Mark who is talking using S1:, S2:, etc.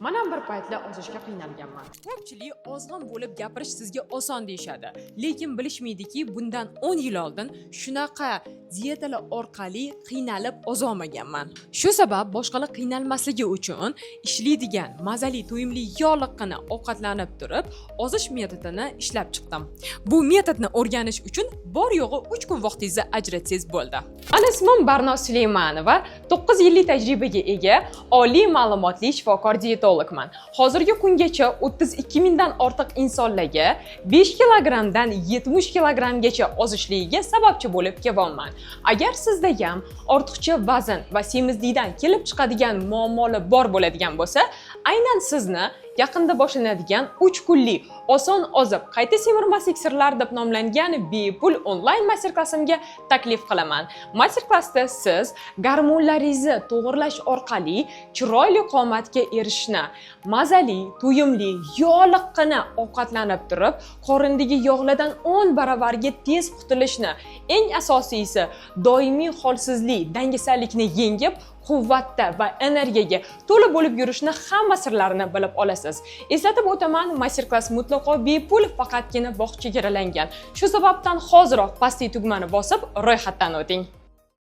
S1: Mana bir paytlar ozishga qiynalganman.
S2: Ko'pchilik ozg'in bo'lib gapirish sizga oson deyshadi, lekin bilishmaydiki, bundan 10 yil oldin shunaqa diyetalar orqali qiynalib ozolmaganman. Shu sabab boshqalar qiynalmasligi uchun ishlaydigan mazali to'yimli yog'liqqina ovqatlanib turib, ozish metodini ishlab chiqdim. Bu metodni o'rganish uchun bor yo'g'i 3 kun vaqtingizni ajratsangiz bo'ldi.
S1: Ana ismim Barno Suleymanova, 9 yillik tajribaga ega oliy ma'lumotli shifokor diyetologman. Hozirgi kungacha 32 mingdan ortiq insonlarga 5 kilogramdan 70 kilogramgacha ozishligiga sababchi bo'lib kelganman. Agar sizda ham ortiqcha vazn va semizlikdan kelib chiqadigan muammolar bor bo'ladigan bo'lsa, aynan sizni yaqinda boshlanadigan 3 kunlik oson ozib qayta semirmaslik sirlari deb nomlangan bepul onlayn master-klassimga taklif qilaman. Master-klassda siz gormonlaringizni to'g'irlash orqali chiroyli qomatga erishishni, mazali, to'yimli, yog'liqqina ovqatlanib turib, qorindagi yog'lardan 10 baravarga tez qutulishni, eng asosiysi doimiy holsizlik, dangasalikni yengib, quvvatda va energiyaga to'la bo'lib yurishni hamma sirlarini bilib olasiz. Eslatib o'taman, master-klass mutlaqo bepul, faqatgina vaqt chegaralangan. Shu sababdan hoziroq pastki tugmani bosib ro'yxatdan o'ting.